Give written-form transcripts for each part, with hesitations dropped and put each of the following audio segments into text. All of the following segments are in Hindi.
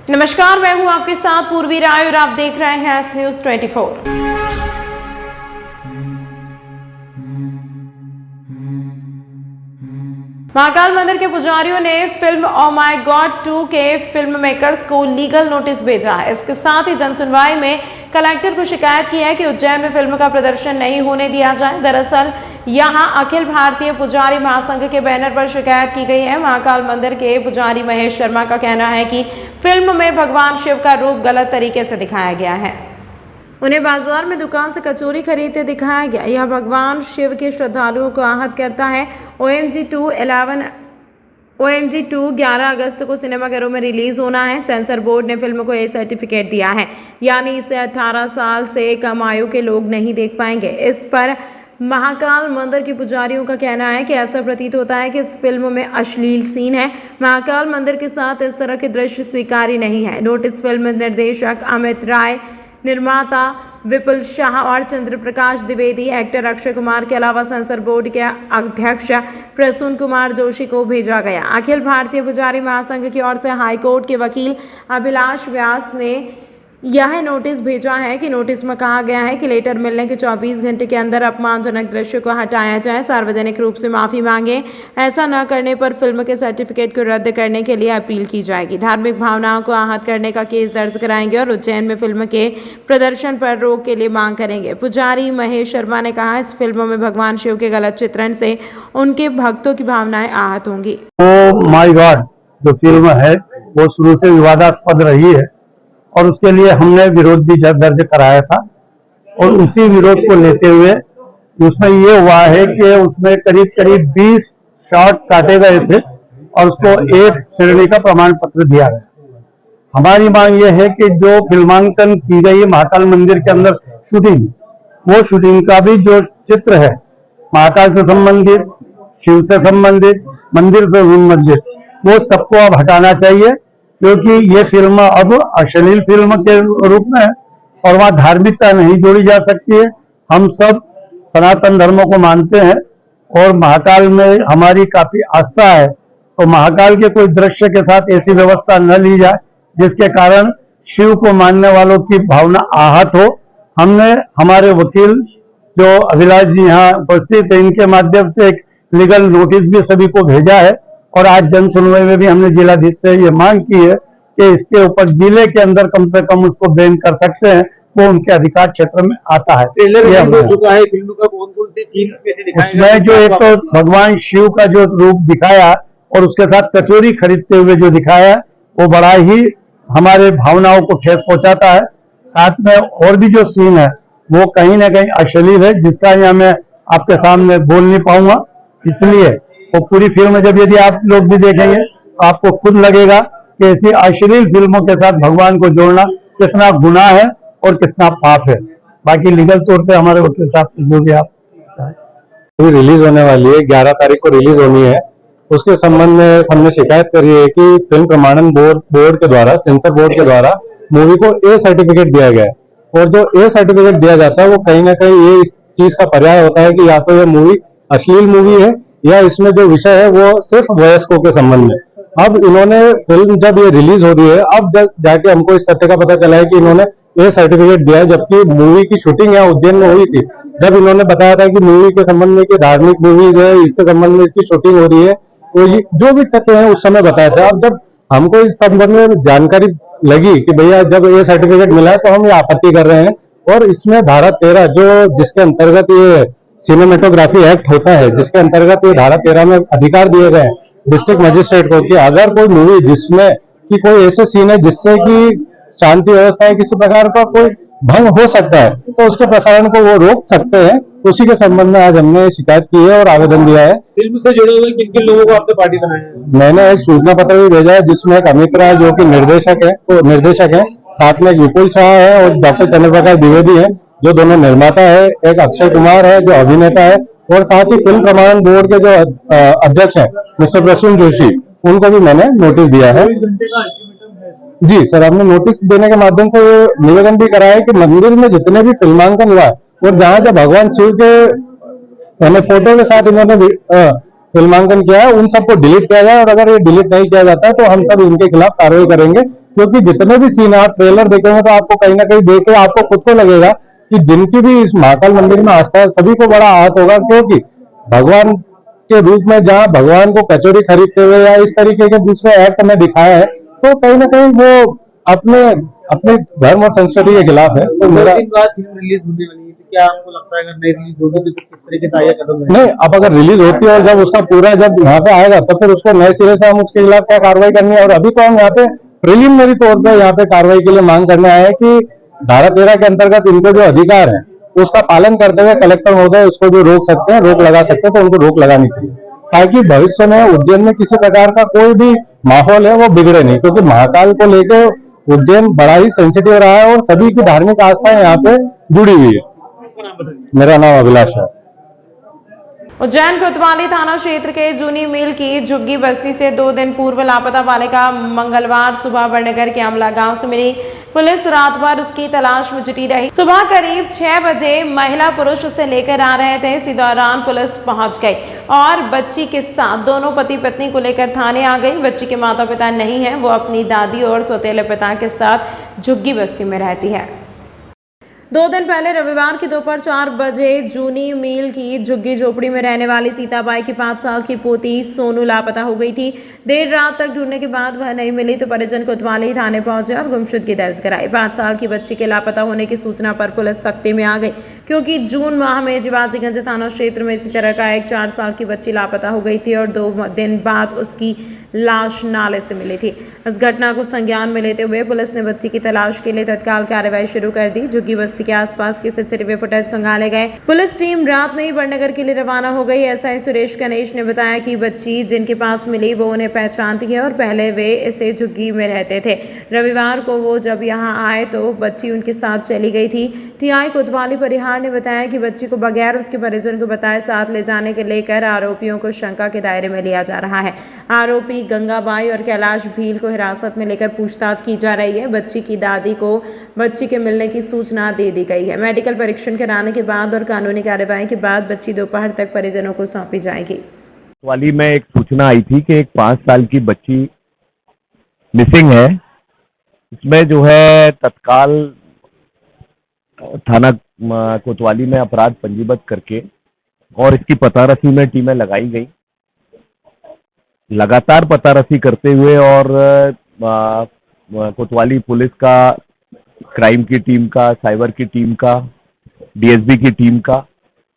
नमस्कार, मैं हूं आपके साथ पूर्वी राय और आप देख रहे हैं एस न्यूज 24। महाकाल मंदिर के पुजारियों ने फिल्म ओ माय गॉड 2 के फिल्म मेकर्स को लीगल नोटिस भेजा है। इसके साथ ही जन सुनवाई में कलेक्टर को शिकायत की है कि उज्जैन में फिल्म का प्रदर्शन नहीं होने दिया जाए। दरअसल यहां अखिल भारतीय पुजारी महासंघ के बैनर पर शिकायत की गई है। महाकाल मंदिर के पुजारी महेश शर्मा का कहना है कि फिल्म में भगवान शिव का रूप गलत तरीके से दिखाया गया है। उन्हें बाजार में दुकान से कचौरी खरीदते दिखाया गया। यह भगवान शिव के श्रद्धालुओं को आहत करता है। OMG 2 11 अगस्त को सिनेमाघरों में रिलीज होना है। सेंसर बोर्ड ने फिल्म को ए सर्टिफिकेट दिया है, यानी इसे 18 साल से कम आयु के लोग नहीं देख पाएंगे। इस पर महाकाल मंदिर के पुजारियों का कहना है कि ऐसा प्रतीत होता है कि इस फिल्म में अश्लील सीन है। महाकाल मंदिर के साथ इस तरह के दृश्य स्वीकार्य नहीं है। नोटिस फिल्म निर्देशक अमित राय, निर्माता विपुल शाह और चंद्र प्रकाश द्विवेदी, एक्टर अक्षय कुमार के अलावा सेंसर बोर्ड के अध्यक्ष प्रसून कुमार जोशी को भेजा गया। अखिल भारतीय पुजारी महासंघ की ओर से हाईकोर्ट के वकील अभिलाष व्यास ने यह नोटिस भेजा है कि नोटिस में कहा गया है कि लेटर मिलने के 24 घंटे के अंदर अपमानजनक दृश्य को हटाया जाए, सार्वजनिक रूप से माफी मांगे। ऐसा न करने पर फिल्म के सर्टिफिकेट को रद्द करने के लिए अपील की जाएगी। धार्मिक भावनाओं को आहत करने का केस दर्ज कराएंगे और उज्जैन में फिल्म के प्रदर्शन पर रोक के लिए मांग करेंगे। पुजारी महेश शर्मा ने कहा, इस फिल्म में भगवान शिव के गलत चित्रण से उनके भक्तों की भावनाएं आहत होंगी। ओ माय गॉड जो फिल्म है वो शुरू से विवादास्पद रही है और उसके लिए हमने विरोध भी दर्ज कराया था और उसी विरोध को लेते हुए उसमें ये हुआ है कि उसमें करीब 20 शॉट काटे गए थे और उसको एक श्रेणी का प्रमाण पत्र दिया गया। हमारी मांग ये है कि जो फिल्मांकन की गई महाकाल मंदिर के अंदर शूटिंग, वो शूटिंग का भी जो चित्र है महाकाल से संबंधित, शिव से संबंधित, मंदिर से संबंधित, वो सबको अब हटाना चाहिए, क्योंकि ये फिल्म अब अश्लील फिल्म के रूप में है और वहां धार्मिकता नहीं जोड़ी जा सकती है। हम सब सनातन धर्मों को मानते हैं और महाकाल में हमारी काफी आस्था है, तो महाकाल के कोई दृश्य के साथ ऐसी व्यवस्था न ली जाए जिसके कारण शिव को मानने वालों की भावना आहत हो। हमने हमारे वकील जो अभिलाष जी यहाँ उपस्थित है, इनके माध्यम से एक लीगल नोटिस भी सभी को भेजा है और आज जन सुनवाई में भी हमने जिलाधीश से ये मांग की है कि इसके ऊपर जिले के अंदर कम से कम उसको बैन कर सकते हैं, वो उनके अधिकार क्षेत्र में आता है। हो चुका है फिल्म का, कौन-कौन से सीन्स कैसे दिखाए गए? उसमें जो एक तो भगवान शिव का जो रूप दिखाया और उसके साथ कचौरी खरीदते हुए जो दिखाया वो बड़ा ही हमारे भावनाओं को ठेस पहुंचाता है। साथ में और भी जो सीन है वो कहीं ना कहीं अश्लील है, जिसका यहाँ मैं आपके सामने बोल नहीं पाऊंगा। इसलिए वो पूरी फिल्म जब यदि आप लोग भी देखेंगे तो आपको खुद लगेगा कि ऐसी अश्लील फिल्मों के साथ भगवान को जोड़ना कितना गुनाह है और कितना पाप है। बाकी लीगल तौर पे हमारे वकील साहब से जो भी आप रिलीज होने वाली है, 11 तारीख को रिलीज होनी है, उसके संबंध में हमने शिकायत करी है कि फिल्म प्रमाणन बोर्ड के द्वारा, सेंसर बोर्ड के द्वारा मूवी को ए सर्टिफिकेट दिया गया है और जो ए सर्टिफिकेट दिया जाता है वो कहीं ना कहीं ये इस चीज का पर्याय होता है कि या तो ये मूवी अश्लील मूवी है या इसमें जो विषय है वो सिर्फ वयस्कों के संबंध में। अब इन्होंने फिल्म जब ये रिलीज हो रही है, अब जाके हमको इस तथ्य का पता चला है कि इन्होंने ये सर्टिफिकेट दिया है, जबकि मूवी की शूटिंग यहाँ उज्जैन में हुई थी। जब इन्होंने बताया था कि मूवी के संबंध में कि धार्मिक मूवीज है, इसके संबंध में इसकी शूटिंग हो रही है, तो जो भी तथ्य है उस समय बताया था। अब जब हमको इस संबंध में जानकारी लगी कि भैया जब ये सर्टिफिकेट मिला है तो हम ये आपत्ति कर रहे हैं और इसमें धारा 13 जिसके अंतर्गत ये सिनेमेटोग्राफी एक्ट होता है, जिसके अंतर्गत ये धारा 13 में अधिकार दिए गए हैं डिस्ट्रिक्ट मजिस्ट्रेट को कि अगर कोई मूवी जिसमें कि कोई ऐसे सीन है जिससे कि शांति व्यवस्था है किसी प्रकार का कोई भंग हो सकता है तो उसके प्रसारण को वो रोक सकते हैं। उसी के संबंध में आज हमने शिकायत की है और आवेदन दिया है। फिल्म से जुड़े हुए किन किन लोगों को आपने पार्टी बनाया है? मैंने एक सूचना पत्र भी भेजा है जिसमें एक अमित राय जो कि निर्देशक है, साथ में एक विपुल शाह है और डॉक्टर चंद्र प्रकाश द्विवेदी है जो दोनों निर्माता है, एक अक्षय कुमार है जो अभिनेता है और साथ ही फिल्म प्रमाणन बोर्ड के जो अध्यक्ष हैं मिस्टर प्रसून जोशी, उनको भी मैंने नोटिस दिया है। जी सर, हमने नोटिस देने के माध्यम से निवेदन भी कराया है कि मंदिर में जितने भी फिल्मांकन हुआ है और जहाँ जब भगवान शिव के फोटो के साथ इन्होंने फिल्मांकन किया है उन सबको डिलीट किया जाए और अगर ये डिलीट नहीं किया जाता है तो हम सब इनके खिलाफ कार्रवाई करेंगे। क्योंकि जितने भी सीन आप ट्रेलर देखेंगे तो आपको कहीं ना कहीं देख के आपको खुद को लगेगा कि जिनकी भी इस महाकाल मंदिर में आस्था है सभी को बड़ा आहत होगा, क्योंकि भगवान के रूप में जहाँ भगवान को कचौरी खरीदते हुए या इस तरीके के दूसरे एक्ट में दिखाया है, तो कहीं ना कहीं वो अपने अपने धर्म और संस्कृति के खिलाफ है। तो मेरा दिन बाद फिल्म रिलीज होने वाली है, तो क्या आपको लगता है अगर नहीं रिलीज होगी तो किस तरह के ताजा कदम है? नहीं, अब अगर रिलीज होती है और जब उसका पूरा जब यहाँ पे आएगा तो फिर उसको नए सिरे से हम उसके खिलाफ क्या कार्रवाई करनी है। और अभी तो हम यहाँ पे प्रिलिमिनरी तौर पे यहाँ पे कार्रवाई के लिए मांग करने आए हैं कि धारा 13 के अंतर्गत इनको जो अधिकार है उसका पालन करते हुए कलेक्टर महोदय उसको जो रोक सकते हैं, रोक लगा सकते हैं, तो उनको रोक लगानी चाहिए, ताकि भविष्य में उज्जैन में किसी प्रकार का कोई भी माहौल है वो बिगड़े नहीं। क्योंकि महाकाल को लेकर उज्जैन बड़ा ही सेंसिटिव रहा है और सभी की धार्मिक आस्थाएं यहाँ पे जुड़ी हुई है। मेरा नाम अभिलाष है। उज्जैन कोतवाली थाना क्षेत्र के जूनी मिल की झुग्गी बस्ती से 2 दिन पूर्व लापता बालिका मंगलवार सुबह बड़नगर के अमला गांव से मिली। पुलिस रात भर उसकी तलाश में जुटी रही। सुबह करीब 6 बजे महिला पुरुष उसे लेकर आ रहे थे। इसी दौरान पुलिस पहुंच गई और बच्ची के साथ दोनों पति पत्नी को लेकर थाने आ गई। बच्ची के माता पिता नहीं है, वो अपनी दादी और सौतेले पिता के साथ झुग्गी बस्ती में रहती है। 2 दिन पहले रविवार की दोपहर 4 बजे जूनी मील की झुग्गी झोपड़ी में रहने वाली सीताबाई की 5 साल की पोती सोनू लापता हो गई थी। देर रात तक ढूंढने के बाद वह नहीं मिली तो परिजन कोतवाली थाने पहुंचे और गुमशुदगी दर्ज कराई। 5 साल की बच्ची के लापता होने की सूचना पर पुलिस सख्ती में आ गई, क्योंकि जून माह में जिवाजीगंज थाना क्षेत्र में इसी तरह का एक 4 साल की बच्ची लापता हो गई थी और 2 दिन बाद उसकी लाश नाले से मिली थी। इस घटना को संज्ञान में लेते हुए पुलिस ने बच्ची की तलाश के लिए तत्काल कार्रवाई शुरू कर दी। झुग्गी बस्ती के आसपास के सीसीटीवी फुटेज खंगाले गए। पुलिस टीम रात में ही बड़नगर के लिए रवाना हो गई। एसआई सुरेश गणेश ने बताया कि बच्ची जिनके पास मिली वो उन्हें पहचानती है और पहले वे इसे झुग्गी में रहते थे। रविवार को वो जब यहाँ आए तो बच्ची उनके साथ चली गई थी। टीआई कोतवाली परिहार ने बताया कि बच्ची को बगैर उसके परिजन को बताए साथ ले जाने के लेकर आरोपियों को शंका के दायरे में लिया जा रहा है। आरोपी गंगाबाई और कैलाश भील को हिरासत में लेकर पूछताछ की जा रही है। बच्ची की दादी को बच्ची के मिलने की सूचना दे दी गई है। मेडिकल परीक्षण कराने के बाद और कानूनी कार्रवाई के बाद बच्ची दोपहर तक परिजनों को सौंपी जाएगी। कोतवाली में एक सूचना आई थी कि एक 5 साल की बच्ची मिसिंग है। इसमें जो है तत्काल थाना कोतवाली में अपराध पंजीबद्ध करके और इसकी पतारसी में टीमें लगाई गई। लगातार पतारसी करते हुए और कोतवाली पुलिस का, क्राइम की टीम का, साइबर की टीम का, डीएसबी की टीम का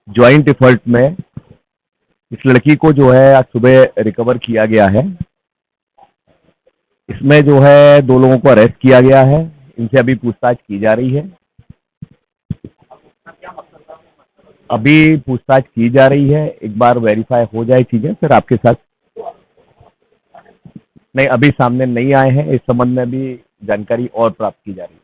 ज्वाइंट एफर्ट में इस लड़की को जो है आज सुबह रिकवर किया गया है। इसमें जो है 2 लोगों को अरेस्ट किया गया है। इनसे अभी पूछताछ की जा रही है। अभी पूछताछ की जा रही है। एक बार वेरीफाई हो जाए चीजें फिर आपके साथ। नहीं, अभी सामने नहीं आए हैं। इस संबंध में भी जानकारी और प्राप्त की जा रही है।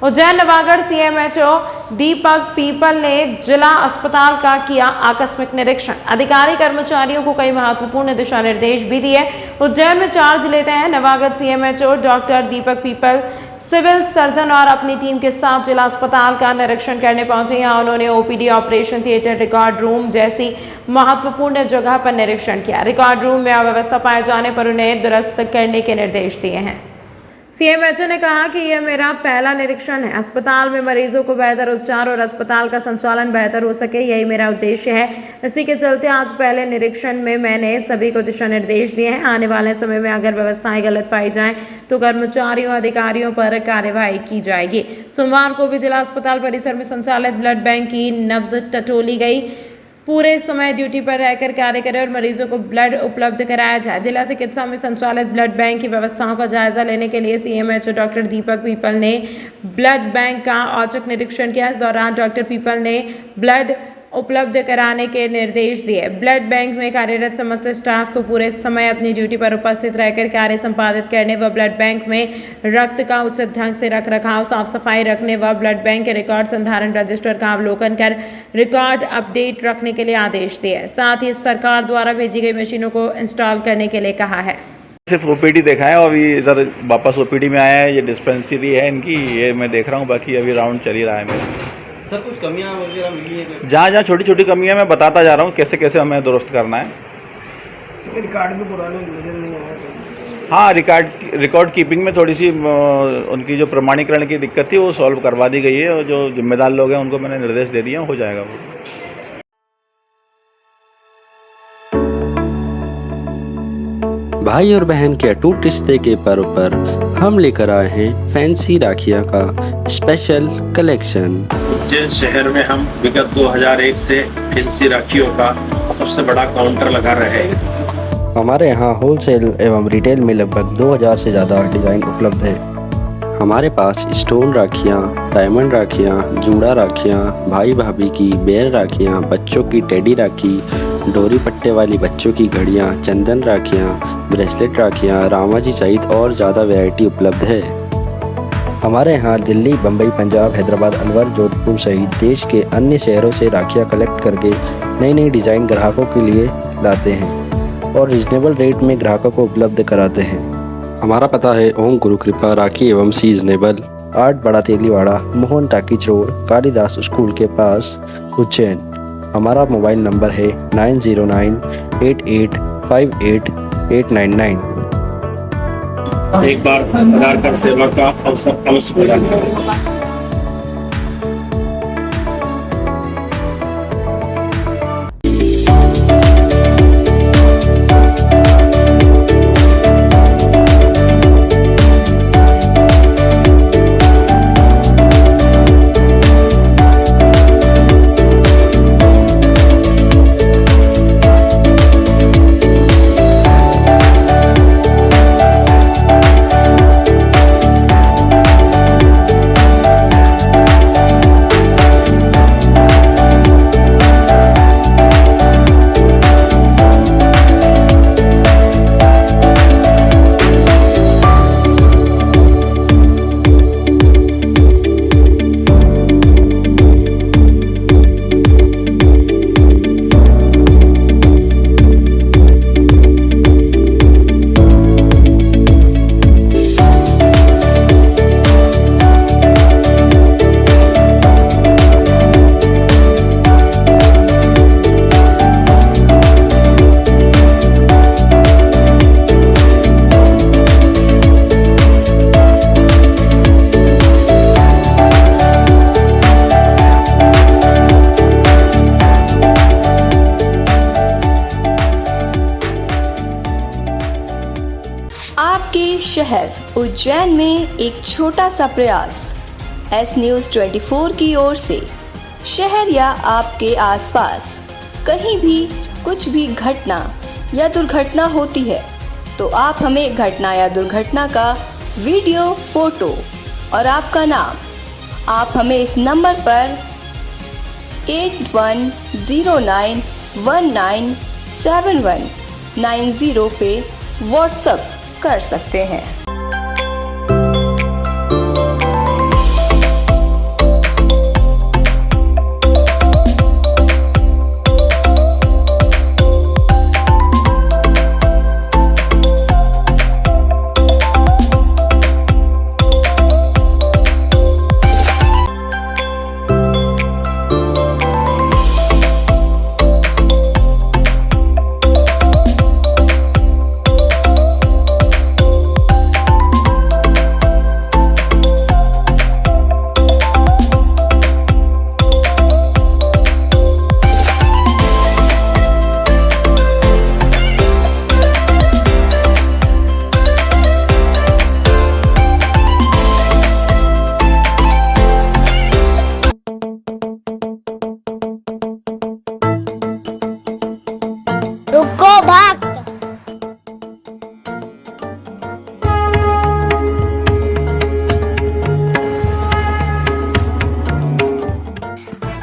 उज्जैन नवागढ़ सीएमएचओ दीपक पीपल ने जिला अस्पताल का किया आकस्मिक निरीक्षण। अधिकारी कर्मचारियों को कई महत्वपूर्ण दिशा निर्देश भी दिए। उज्जैन में चार्ज लेते हैं नवागढ़ सीएमएचओ डॉक्टर दीपक पीपल सिविल सर्जन और अपनी टीम के साथ जिला अस्पताल का निरीक्षण करने पहुंचे। यहाँ उन्होंने OPD, operation theatre, record room जैसी महत्वपूर्ण जगह पर निरीक्षण किया। रिकॉर्ड रूम में अव्यवस्था पाए जाने पर उन्हें दुरुस्त करने के निर्देश दिए हैं। सीएमएचओ ने कहा कि यह मेरा पहला निरीक्षण है। अस्पताल में मरीजों को बेहतर उपचार और अस्पताल का संचालन बेहतर हो सके, यही मेरा उद्देश्य है। इसी के चलते आज पहले निरीक्षण में मैंने सभी को दिशा निर्देश दिए हैं। आने वाले समय में अगर व्यवस्थाएं गलत पाई जाएं तो कर्मचारियों अधिकारियों पर कार्रवाई की जाएगी। सोमवार को भी जिला अस्पताल परिसर में संचालित ब्लड बैंक की नब्ज टटोली गई। पूरे समय ड्यूटी पर रहकर कार्य करें और मरीजों को ब्लड उपलब्ध कराया जाए। जिला चिकित्सा में संचालित ब्लड बैंक की व्यवस्थाओं का जायजा लेने के लिए सीएमएचओ डॉक्टर दीपक पीपल ने ब्लड बैंक का औचक निरीक्षण किया। इस दौरान डॉक्टर पीपल ने ब्लड उपलब्ध कराने के निर्देश दिए। ब्लड बैंक में कार्यरत समस्त स्टाफ को पूरे समय अपनी ड्यूटी पर उपस्थित रहकर कार्य संपादित करने व ब्लड बैंक में रक्त का उचित ढंग से रख रखाव, साफ सफाई रखने व ब्लड बैंक के रिकॉर्ड संधारण रजिस्टर का अवलोकन कर रिकॉर्ड अपडेट रखने के लिए आदेश दिए। साथ ही सरकार द्वारा भेजी गई मशीनों को इंस्टॉल करने के लिए कहा है। सिर्फ ओपीडी देखा है और अभी इधर वापस ओपीडी में आया है। ये डिस्पेंसरी है इनकी, ये मैं देख रहा हूँ। बाकी अभी राउंड चल ही रहा है मेरा। सर कुछ कमियां वगैरह मिली है? जहाँ जहाँ छोटी छोटी कमियां मैं बताता जा रहा हूँ कैसे कैसे हमें दुरुस्त करना है। रिकॉर्ड में पुराने नजर नहीं आया। हाँ, रिकॉर्ड कीपिंग में थोड़ी सी उनकी जो प्रमाणीकरण की दिक्कत थी वो सॉल्व करवा दी गई है, और जो जिम्मेदार लोग हैं उनको मैंने निर्देश दे दिए, हो जाएगा वो। भाई और बहन के अटूट रिश्ते के पर्व पर हम लेकर आए हैं फैंसी राखियां का स्पेशल कलेक्शन। उज्जैन शहर में हम विगत 2001 से फैंसी राखियों का सबसे बड़ा काउंटर लगा रहे हैं। हमारे यहाँ होलसेल एवं रिटेल में लगभग 2000 से ज़्यादा डिज़ाइन उपलब्ध है। हमारे पास स्टोन राखियाँ, डायमंड राखियाँ, जूड़ा राखियाँ, भाई भाभी की बेर राखियाँ, बच्चों की टेडी राखी, डोरी पट्टे वाली बच्चों की घड़ियाँ, चंदन राखियाँ, ब्रेसलेट राखियाँ, रामा जी सहित और ज़्यादा वैरायटी उपलब्ध है। हमारे यहाँ दिल्ली, बम्बई, पंजाब, हैदराबाद, अलवर, जोधपुर सहित देश के अन्य शहरों से राखियाँ कलेक्ट करके नई नई डिज़ाइन ग्राहकों के लिए लाते हैं और रिजनेबल रेट में ग्राहकों को उपलब्ध कराते हैं। हमारा पता है ओम गुरु कृपा राखी एवं सीजनेबल, 8 बड़ा Teliwada, Mohan talkies road, Kalidas school के पास, उज्जैन। हमारा मोबाइल नंबर है 9098858899। एक बार आधार कार्ड सेवा का अवसर अवश्य प्रदान करें। आपके शहर उज्जैन में एक छोटा सा प्रयास एस न्यूज़ 24 की ओर से। शहर या आपके आसपास कहीं भी कुछ भी घटना या दुर्घटना होती है तो आप हमें घटना या दुर्घटना का वीडियो, फोटो और आपका नाम आप हमें इस नंबर पर 8109197190 पे व्हाट्सएप कर सकते हैं। रुको भक्त।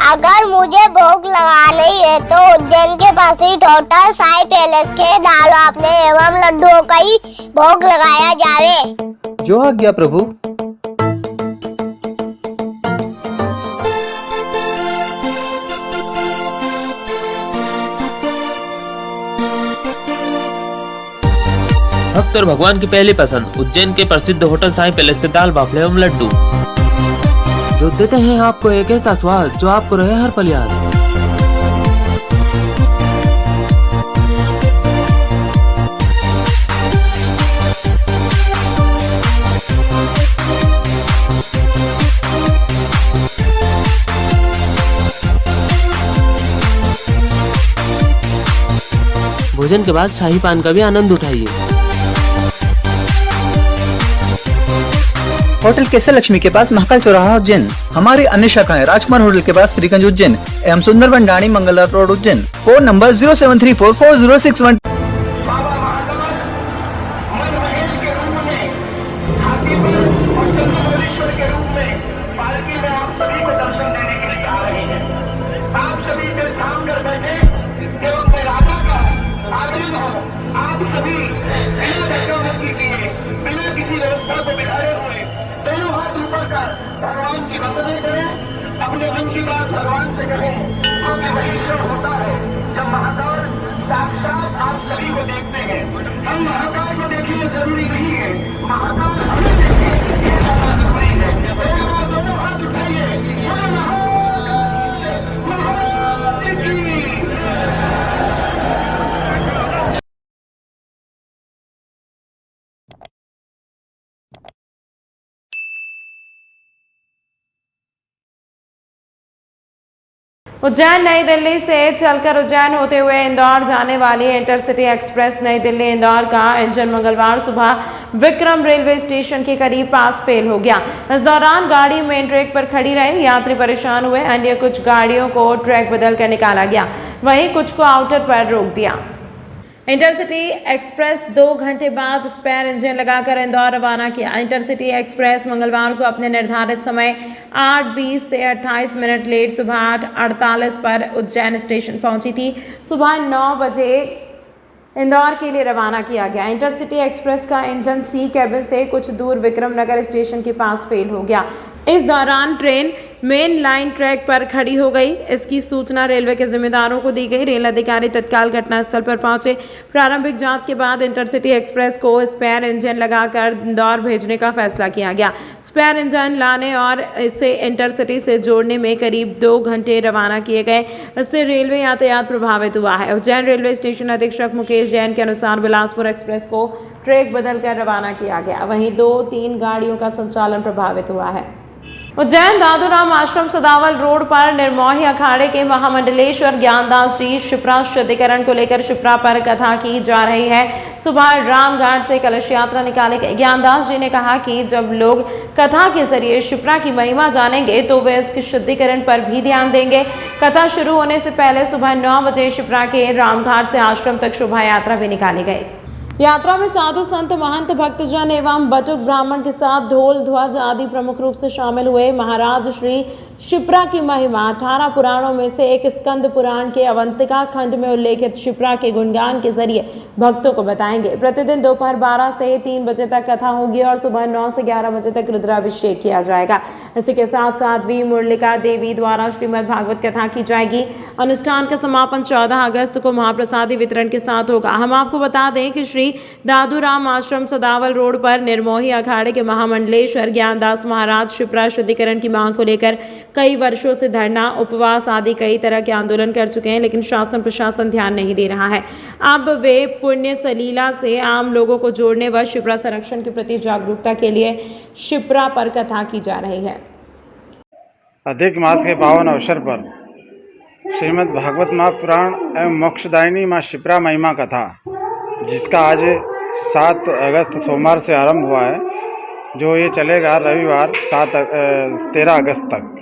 अगर मुझे भोग लगाना ही है तो उज्जैन के पास ही होटल साई पैलेस के दाल बाफले एवं लड्डुओं का ही भोग लगाया जावे। जो आज्ञा प्रभु। भक्त और भगवान की पहली पसंद उज्जैन के प्रसिद्ध होटल साई पैलेस के दाल बाफले एवं लड्डू, जो देते हैं आपको एक ऐसा स्वाद जो आपको रहे हर पल याद। भोजन के बाद शाही पान का भी आनंद उठाइए। होटल केसर लक्ष्मी के पास महाकाल चौराहा उज्जैन। हमारी अन्य शाखाएं राजकुमार होटल के पास फ्रीगंज उज्जैन एवं Sundarban Dani Mangla road Ujjain. Phone number 073440661। भगवान की वंदना करें, अपने मन की बात भगवान से कहें, क्योंकि वही क्षण होता है जब महाकाल साक्षात आप सभी को देखते हैं। हम महाकाल को देखिए जरूरी नहीं है, महाकाल हमें देखिए ये ज्यादा जरूरी है। दोनों हाथ उठाइए, बोलो महाकाल की। उज्जैन नई दिल्ली से चलकर उज्जैन होते हुए इंदौर जाने वाली इंटरसिटी एक्सप्रेस नई दिल्ली इंदौर का इंजन मंगलवार सुबह विक्रम रेलवे स्टेशन के करीब पास फेल हो गया। इस दौरान गाड़ी मेन ट्रैक पर खड़ी रही, यात्री परेशान हुए। अन्य कुछ गाड़ियों को ट्रैक बदल कर निकाला गया, वहीं कुछ को आउटर पर रोक दिया। इंटरसिटी एक्सप्रेस 2 घंटे बाद स्पेयर इंजन लगाकर इंदौर रवाना किया। इंटरसिटी एक्सप्रेस मंगलवार को अपने निर्धारित समय 8:20 से 28 मिनट लेट सुबह 8:48 पर उज्जैन स्टेशन पहुंची थी। सुबह 9 बजे इंदौर के लिए रवाना किया गया। इंटरसिटी एक्सप्रेस का इंजन सी कैबिन से कुछ दूर विक्रम नगर स्टेशन के पास फेल हो गया। इस दौरान ट्रेन मेन लाइन ट्रैक पर खड़ी हो गई। इसकी सूचना रेलवे के जिम्मेदारों को दी गई। रेल अधिकारी तत्काल घटनास्थल पर पहुंचे। प्रारंभिक जांच के बाद इंटरसिटी एक्सप्रेस को स्पेयर इंजन लगाकर इंदौर भेजने का फैसला किया गया। स्पेयर इंजन लाने और इसे इंटरसिटी से जोड़ने में करीब 2 घंटे रवाना किए गए। इससे रेलवे यातायात प्रभावित हुआ है। उज्जैन रेलवे स्टेशन अधीक्षक मुकेश जैन के अनुसार बिलासपुर एक्सप्रेस को ट्रैक बदलकर रवाना किया गया, वहीं 2-3 गाड़ियों का संचालन प्रभावित हुआ है। उज्जैन दादूराम आश्रम सदावल रोड पर निर्मोही अखाड़े के महामंडलेश्वर ज्ञानदास जी शिप्रा शुद्धिकरण को लेकर शिप्रा पर कथा की जा रही है। सुबह रामघाट से कलश यात्रा निकाली गई। ज्ञानदास जी ने कहा कि जब लोग कथा के जरिए शिप्रा की महिमा जानेंगे तो वे इसके शुद्धिकरण पर भी ध्यान देंगे। कथा शुरू होने से पहले सुबह 9 बजे शिप्रा के रामघाट से आश्रम तक शोभा यात्रा भी निकाली गई। यात्रा में साधु संत महंत भक्तजन एवं बटुक ब्राह्मण के साथ ढोल ध्वज आदि प्रमुख रूप से शामिल हुए। महाराज श्री शिप्रा की महिमा 18 पुराणों में से एक स्कंद पुराण के अवंतिका खंड में उल्लेखित शिप्रा के गुणगान के जरिए भक्तों को बताएंगे। प्रतिदिन दोपहर 12 से 3 बजे तक कथा होगी और सुबह 9 से 11 बजे तक रुद्राभिषेक किया जाएगा। इसी के साथ साध्वी मुरलिका देवी द्वारा श्रीमद् भागवत कथा की जाएगी। अनुष्ठान का समापन 14 अगस्त को महाप्रसादी वितरण के साथ होगा। हम आपको बता दें कि श्री दादूराम आश्रम सदावल रोड पर निर्मोही अखाड़े के महामंडलेश्वर ज्ञानदास महाराज शिप्रा शुद्धिकरण की मांग को लेकर कई वर्षों से धरना, उपवास आदि कई तरह के आंदोलन कर चुके हैं, लेकिन शासन प्रशासन ध्यान नहीं दे रहा है। अब वे पुण्य सलीला से आम लोगों को जोड़ने व शिप्रा संरक्षण के प्रति जागरूकता के लिए शिप्रा पर कथा की जा रही है। अधिक मास के पावन अवसर पर श्रीमद् भागवत महापुराण एवं मोक्षदायिनी माँ शिप्रा महिमा कथा, जिसका आज 7 अगस्त सोमवार से आरंभ हुआ है, जो ये चलेगा रविवार 13 अगस्त तक।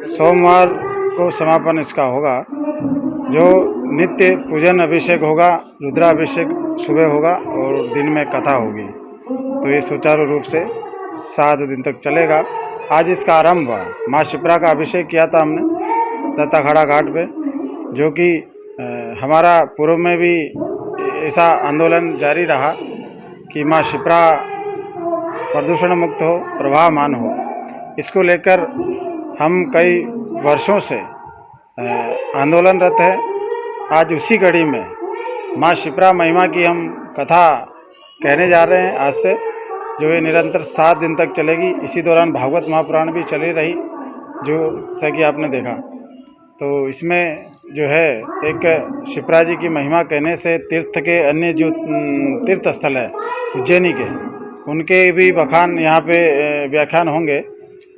सोमवार को समापन इसका होगा, जो नित्य पूजन अभिषेक होगा, रुद्राभिषेक सुबह होगा और दिन में कथा होगी। तो ये सुचारू रूप से 7 दिन तक चलेगा। आज इसका आरंभ हुआ। माँ शिप्रा का अभिषेक किया था हमने दत्ताखाड़ा घाट पे, जो कि हमारा पूर्व में भी ऐसा आंदोलन जारी रहा कि माँ शिप्रा प्रदूषण मुक्त हो, प्रवाहमान हो। इसको लेकर हम कई वर्षों से आंदोलनरत है। आज उसी कड़ी में माँ शिप्रा महिमा की हम कथा कहने जा रहे हैं आज से, जो ये निरंतर 7 दिन तक चलेगी। इसी दौरान भागवत महापुराण भी चली रही, जो जैसा कि आपने देखा। तो इसमें जो है एक शिप्रा जी की महिमा कहने से तीर्थ के अन्य जो तीर्थ स्थल है उज्जैनी के, उनके भी बखान यहाँ पे व्याख्यान होंगे,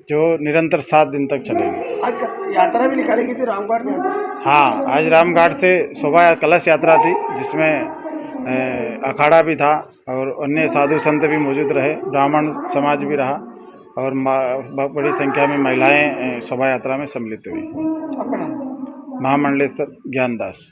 जो निरंतर 7 दिन तक चलेंगे। आज यात्रा भी निकालेगी थी रामगढ़ से? हाँ, आज रामघाट से शोभा कलश यात्रा थी, जिसमें अखाड़ा भी था और अन्य साधु संत भी मौजूद रहे, ब्राह्मण समाज भी रहा और बड़ी संख्या में महिलाएं शोभा यात्रा में सम्मिलित हुई। महामंडलेश्वर ज्ञानदास।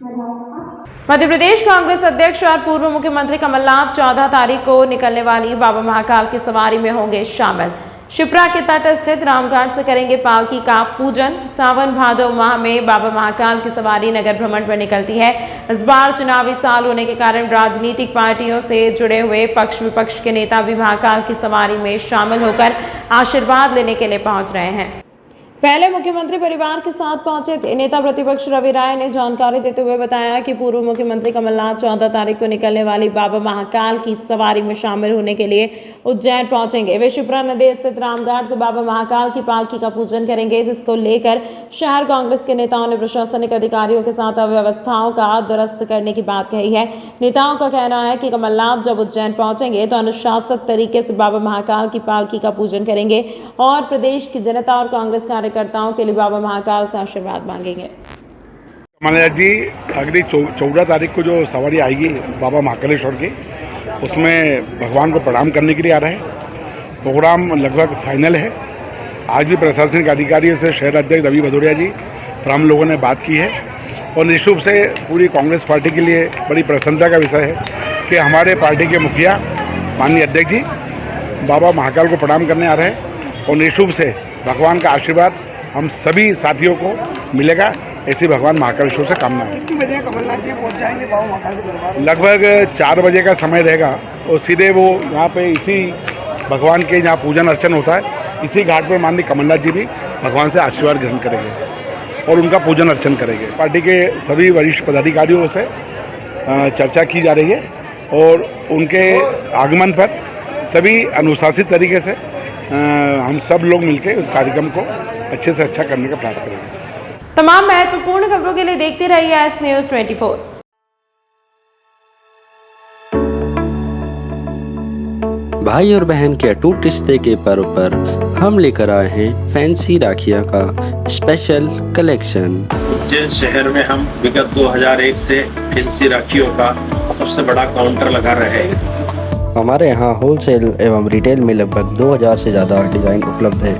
मध्य प्रदेश कांग्रेस अध्यक्ष और पूर्व मुख्यमंत्री कमलनाथ 14 तारीख को निकलने वाली बाबा महाकाल की सवारी में होंगे शामिल। शिप्रा के तट स्थित रामघाट से करेंगे पालकी का पूजन। सावन भादव माह में बाबा महाकाल की सवारी नगर भ्रमण पर निकलती है। इस बार चुनावी साल होने के कारण राजनीतिक पार्टियों से जुड़े हुए पक्ष विपक्ष के नेता भी महाकाल की सवारी में शामिल होकर आशीर्वाद लेने के लिए पहुंच रहे हैं। पहले मुख्यमंत्री परिवार के साथ पहुंचे थे। नेता प्रतिपक्ष रवि राय ने जानकारी देते हुए बताया कि पूर्व मुख्यमंत्री कमलनाथ 14 तारीख को निकलने वाली बाबा महाकाल की सवारी में शामिल होने के लिए उज्जैन पहुंचेंगे। वे शिप्रा नदी स्थित रामघाट से बाबा महाकाल की पालकी का पूजन करेंगे, जिसको लेकर शहर कांग्रेस के नेताओं ने प्रशासनिक अधिकारियों के साथ अव्यवस्थाओं का दुरुस्त करने की बात कही है। नेताओं का कहना है कि कमलनाथ जब उज्जैन पहुंचेंगे तो अनुशासित तरीके से बाबा महाकाल की पालकी का पूजन करेंगे और प्रदेश की जनता और कांग्रेस कार्यकर्ताओं के लिए बाबा महाकाल से आशीर्वाद मांगेंगे। कमलनाथ जी अगली 14 तारीख को जो सवारी आएगी बाबा महाकालेश्वर की, उसमें भगवान को प्रणाम करने के लिए आ रहे हैं। प्रोग्राम लगभग फाइनल है। आज भी प्रशासनिक अधिकारियों से शहर अध्यक्ष रवि भदौरिया जी और हम लोगों ने बात की है और निश्चित रूप से पूरी कांग्रेस पार्टी के लिए बड़ी प्रसन्नता का विषय है कि हमारे पार्टी के मुखिया माननीय अध्यक्ष जी बाबा महाकाल को प्रणाम करने आ रहे हैं और निश्चित रूप से भगवान का आशीर्वाद हम सभी साथियों को मिलेगा, ऐसी भगवान महाकालेश्वर से कामना है। कितनी बजे कमलनाथ जी पहुंच जाएंगे बाबा महाकाल के दरबार? लगभग 4 बजे का समय रहेगा और सीधे वो यहाँ पे इसी भगवान के जहाँ पूजन अर्चन होता है, इसी घाट पर माननीय कमलनाथ जी भी भगवान से आशीर्वाद ग्रहण करेंगे और उनका पूजन अर्चन करेंगे। पार्टी के सभी वरिष्ठ पदाधिकारियों से चर्चा की जा रही है और उनके आगमन पर सभी अनुशासित तरीके से हम सब लोग मिलकर उस कार्यक्रम को अच्छे से अच्छा करने का प्रयास करेंगे। तमाम महत्वपूर्ण खबरों के लिए देखते रहिए एस न्यूज़ 24। भाई और बहन के अटूट रिश्ते के पर्व पर हम लेकर आए हैं फैंसी राखियां का स्पेशल कलेक्शन। उज्जैन शहर में हम विगत 2001 से फैंसी राखियों का सबसे बड़ा काउंटर लगा रहे हैं। हमारे यहाँ होलसेल एवं रिटेल में लगभग 2000 से ज़्यादा डिज़ाइन उपलब्ध है।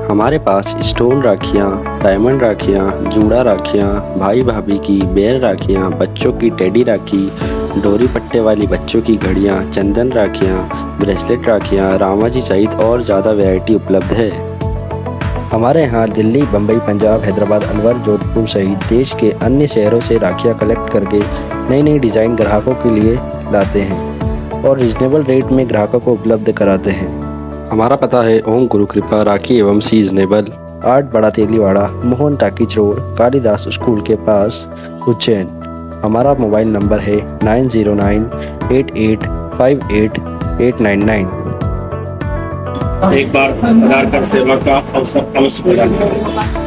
हमारे पास स्टोन राखियाँ, डायमंड राखियाँ, जूड़ा राखियाँ, भाई भाभी की बेर राखियाँ, बच्चों की टेडी राखी, डोरी पट्टे वाली बच्चों की घड़ियाँ, चंदन राखियाँ, ब्रेसलेट राखियाँ, रामाजी सहित और ज़्यादा वैरायटी उपलब्ध है। हमारे यहाँ दिल्ली, बम्बई, पंजाब, हैदराबाद, अलवर, जोधपुर सहित देश के अन्य शहरों से राखियाँ कलेक्ट करके नई नई डिज़ाइन ग्राहकों के लिए लाते हैं और रिजनेबल रेट में ग्राहकों को उपलब्ध कराते हैं। हमारा पता है ओम गुरु कृपा राखी एवं सीजनेबल, 8 बड़ा Teliwada, Mohan talkies road, Kalidas school के पास, उज्जैन। हमारा मोबाइल नंबर है 9098858899। एक बार आधार कार्ड सेवा का अवसर अवश्य प्रदान करें।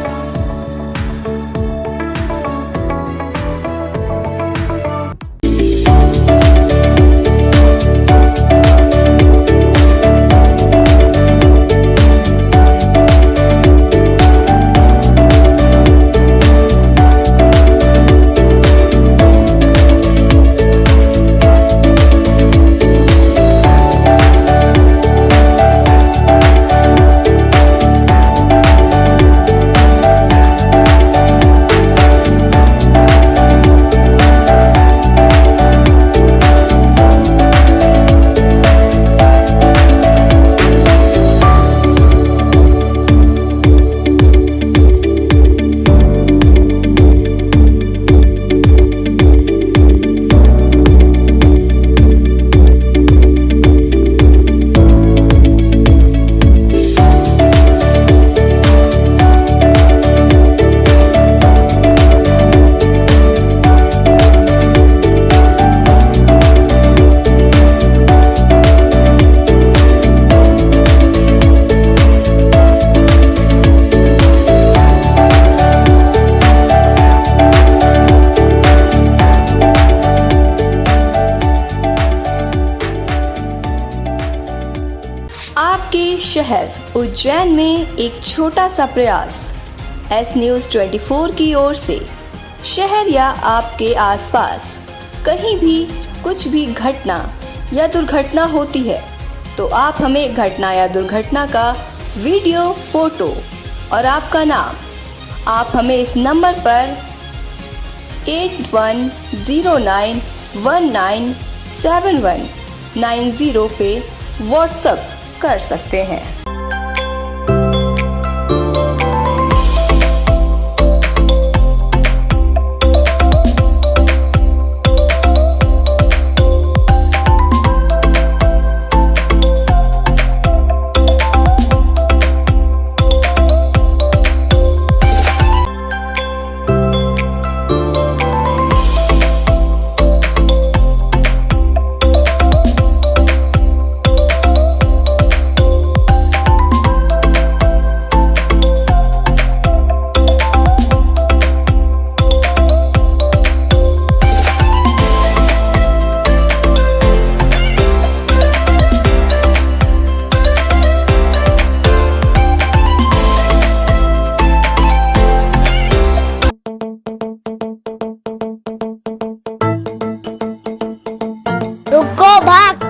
आपके शहर उज्जैन में एक छोटा सा प्रयास एस न्यूज़ 24 की ओर से। शहर या आपके आसपास कहीं भी कुछ भी घटना या दुर्घटना होती है तो आप हमें घटना या दुर्घटना का वीडियो, फोटो और आपका नाम आप हमें इस नंबर पर 8109197190 पे व्हाट्सएप कर सकते हैं। रुको भक्त।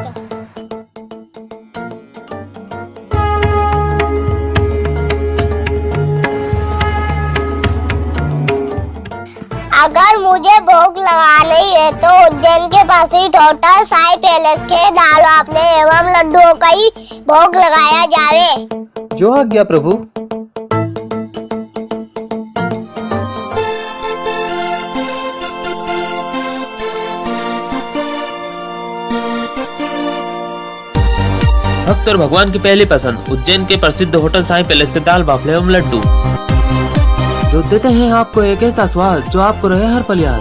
अगर मुझे भोग लगाना ही है तो उज्जैन के पास ही होटल साई पैलेस के दाल वाफले एवं लड्डुओं का ही भोग लगाया जावे। जो आज्ञा प्रभु। भक्त और भगवान की पहली पसंद उज्जैन के प्रसिद्ध होटल साई पैलेस के दाल बाफले एवं लड्डू, जो देते हैं आपको एक ऐसा स्वाद जो आपको रहे हर पल याद।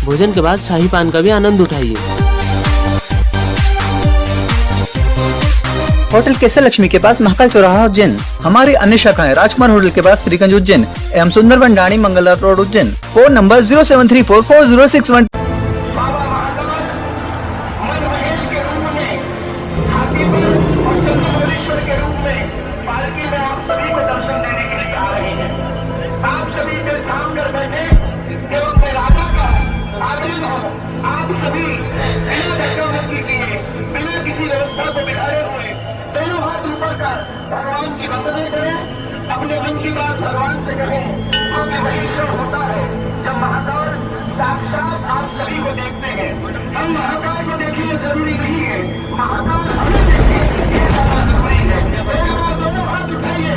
भोजन के बाद शाही पान का भी आनंद उठाइए। होटल केसर लक्ष्मी के पास महाकाल चौराहा उज्जैन। हमारी अन्य शाखाएं राजकुमार होटल के पास फ्रीगंज उज्जैन एवं Sundarvan Dani Mangla road Ujjain. Phone number 073440661। भगवान की वंदना करें, अपने मन की बात भगवान से कहें, क्योंकि वही क्षण होता है जब महाकाल साक्षात आप सभी को देखते हैं। हम महाकाल को देखिए जरूरी नहीं है, महाकाल हमें देखिए ये ज्यादा जरूरी है। दोनों हाथ उठाइए।